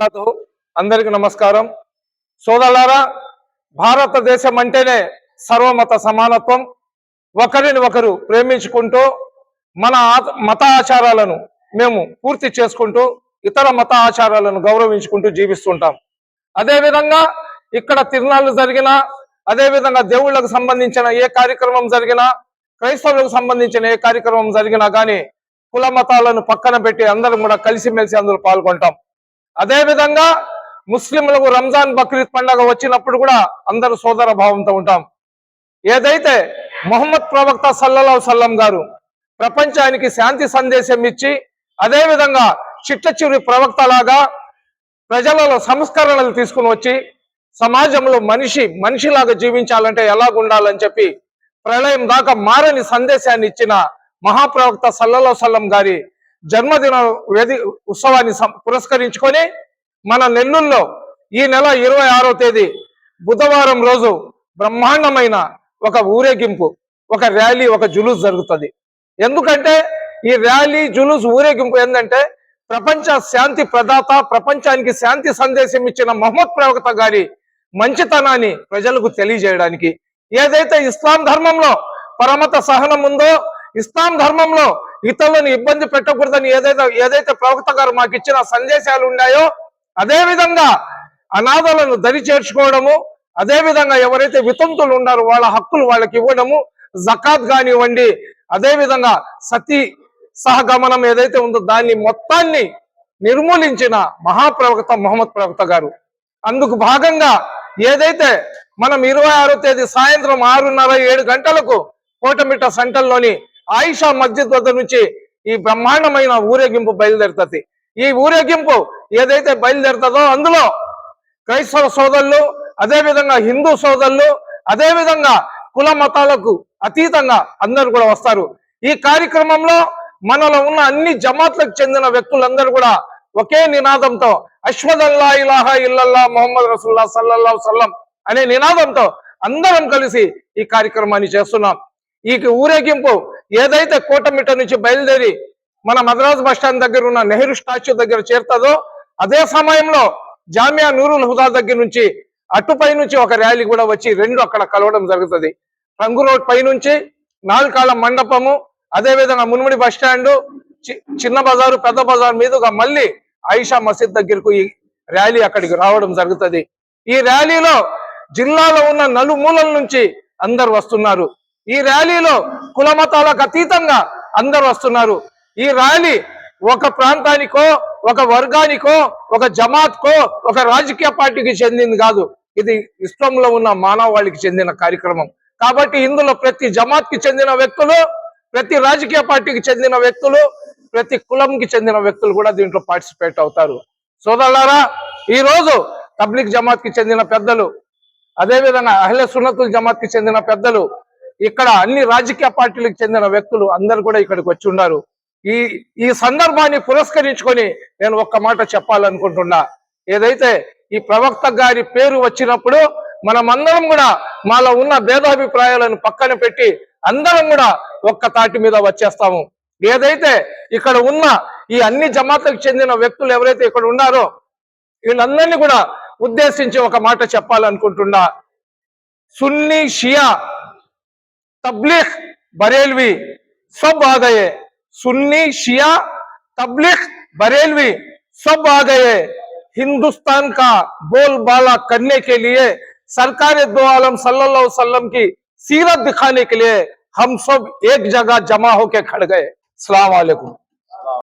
అందరికి నమస్కారం. సోదరులారా, భారతదేశం అంటేనే సర్వమత సమానత్వం. ఒకరిని ఒకరు ప్రేమించుకుంటూ మన మత ఆచారాలను మేము పూర్తి చేసుకుంటూ ఇతర మత ఆచారాలను గౌరవించుకుంటూ జీవిస్తుంటాం. అదేవిధంగా ఇక్కడ తిరునాళ్ళు జరిగినా, అదేవిధంగా దేవుళ్లకు సంబంధించిన ఏ కార్యక్రమం జరిగినా, క్రైస్తవులకు సంబంధించిన ఏ కార్యక్రమం జరిగినా కానీ కుల మతాలను పక్కన పెట్టి అందరం కూడా కలిసిమెలిసి అందులో పాల్గొంటాం. అదేవిధంగా ముస్లింలకు రంజాన్ బక్రీద్ పండుగ వచ్చినప్పుడు కూడా అందరూ సోదర భావంతో ఉంటాం. ఏదైతే మొహమ్మద్ ప్రవక్త సల్లల్లాహు సల్లం గారు ప్రపంచానికి శాంతి సందేశం ఇచ్చి, అదేవిధంగా చిట్ట చివరి ప్రవక్త లాగా ప్రజలలో సంస్కరణలు తీసుకుని వచ్చి సమాజంలో మనిషిలాగా జీవించాలంటే ఎలాగుండాలని చెప్పి ప్రళయం దాకా మారని సందేశాన్ని ఇచ్చిన మహాప్రవక్త సల్లల్లాహు సల్లం గారి జన్మదిన ఉత్సవాన్ని పురస్కరించుకొని మన నెల్లూరులో ఈ నెల 26వ తేదీ బుధవారం రోజు బ్రహ్మాండమైన ఒక ఊరేగింపు, ఒక ర్యాలీ, ఒక జులూస్ జరుగుతుంది. ఎందుకంటే ఈ ర్యాలీ, జులూస్, ఊరేగింపు ఏంటంటే ప్రపంచ శాంతి ప్రదాత, ప్రపంచానికి శాంతి సందేశం ఇచ్చిన మహమ్మద్ ప్రవక్త గారి మంచితనాన్ని ప్రజలకు తెలియజేయడానికి. ఏదైతే ఇస్లాం ధర్మంలో పరమత సహనం ఉందో, ఇస్లాం ధర్మంలో ఇతరులను ఇబ్బంది పెట్టకూడదని ఏదైతే ప్రవక్త గారు మాకు ఇచ్చిన సందేశాలు ఉన్నాయో, అదేవిధంగా అనాథలను దరి చేర్చుకోవడము, అదేవిధంగా ఎవరైతే వితంతులు ఉన్నారో వాళ్ళ హక్కులు వాళ్ళకి ఇవ్వడము, జకాత్ కానివ్వండి, అదేవిధంగా సతీ సహగమనం ఏదైతే ఉందో దాన్ని మొత్తాన్ని నిర్మూలించిన మహాప్రవక్త మహమ్మద్ ప్రవక్త గారు. అందుకు భాగంగా ఏదైతే మనం 26వ తేదీ సాయంత్రం 6:30-7 గంటలకు కోటమిట్ట సెంటర్లోని ఆయిషా మస్జిద్ వద్ద నుంచి ఈ బ్రహ్మాండమైన ఊరేగింపు బయలుదేరుతుంది. ఈ ఊరేగింపు ఏదైతే బయలుదేరుతుందో అందులో క్రైస్తవ సోదరులు, అదేవిధంగా హిందూ సోదరులు, అదేవిధంగా కుల మతాలకు అతీతంగా అందరూ కూడా వస్తారు. ఈ కార్యక్రమంలో మనలో ఉన్న అన్ని జమాత్లకు చెందిన వ్యక్తులందరూ కూడా ఒకే నినాదంతో అష్హదుల్లా ఇలాహా ఇల్లల్లా ముహమ్మద్ రసూలుల్లాహ్ సల్లల్లాహు సల్లం అనే నినాదంతో అందరం కలిసి ఈ కార్యక్రమాన్ని చేస్తున్నాం. ఈ ఊరేగింపు ఏదైతే కోటమిట్ట నుంచి బయలుదేరి మన మద్రాసు బస్టాండ్ దగ్గర ఉన్న నెహ్రూ స్టాచ్యూ దగ్గర చేరుతుందో, అదే సమయంలో జామియా నూరుల్ హుదా దగ్గర నుంచి అటుపై నుంచి ఒక ర్యాలీ కూడా వచ్చి రెండు అక్కడ కలవడం జరుగుతుంది. రంగు రోడ్ పై నుంచి నాలుకాళ్ళ మండపము, అదేవిధంగా మున్ముడి బస్టాండు, చిన్న బజారు, పెద్ద బజారు మీదుగా మళ్ళీ ఆయిషా మసీద్ దగ్గరకు ఈ ర్యాలీ అక్కడికి రావడం జరుగుతుంది. ఈ ర్యాలీలో జిల్లాలో ఉన్న నలుమూలల నుంచి అందరు వస్తున్నారు. ఈ ర్యాలీలో కుల మతాలకు అతీతంగా అందరు వస్తున్నారు. ఈ ర్యాలీ ఒక ప్రాంతానికో, ఒక వర్గానికో, ఒక జమాత్కో, ఒక రాజకీయ పార్టీకి చెందింది కాదు. ఇది ఇస్లాంలో ఉన్న మానవాళికి చెందిన కార్యక్రమం. కాబట్టి ఇందులో ప్రతి జమాత్కి చెందిన వ్యక్తులు, ప్రతి రాజకీయ పార్టీకి చెందిన వ్యక్తులు, ప్రతి కులంకి చెందిన వ్యక్తులు కూడా దీంట్లో పార్టిసిపేట్ అవుతారు. సోదరులారా, ఈరోజు తబ్లిగ్ జమాత్కి చెందిన పెద్దలు, అదేవిధంగా అహ్లే సున్నతుల్ జమాత్కి చెందిన పెద్దలు, ఇక్కడ అన్ని రాజకీయ పార్టీలకు చెందిన వ్యక్తులు అందరు కూడా ఇక్కడికి వచ్చి ఉన్నారు. ఈ సందర్భాన్ని పురస్కరించుకొని నేను ఒక్క మాట చెప్పాలనుకుంటున్నా. ఏదైతే ఈ ప్రవక్త గారి పేరు వచ్చినప్పుడు మనమందరం కూడా మాలో ఉన్న భేదాభిప్రాయాలను పక్కన పెట్టి అందరం కూడా ఒక్క తాటి మీద వచ్చేస్తాము. ఏదైతే ఇక్కడ ఉన్న ఈ అన్ని జమాతులకు చెందిన వ్యక్తులు ఎవరైతే ఇక్కడ ఉన్నారో వీళ్ళందరినీ కూడా ఉద్దేశించి ఒక మాట చెప్పాలనుకుంటున్నా. సున్నీ, షియా, तबलीग, बरेलवी सब आ गए। सुन्नी, शिया, तबलीग, बरेलवी सब आ गए। हिंदुस्तान का बोलबाला करने के लिए, सरकार दो आलम सल्लल्लाहु अलैहि वसल्लम की सीरत दिखाने के लिए हम सब एक जगह जमा होके खड़ गए। अस्सलाम वालेकुम।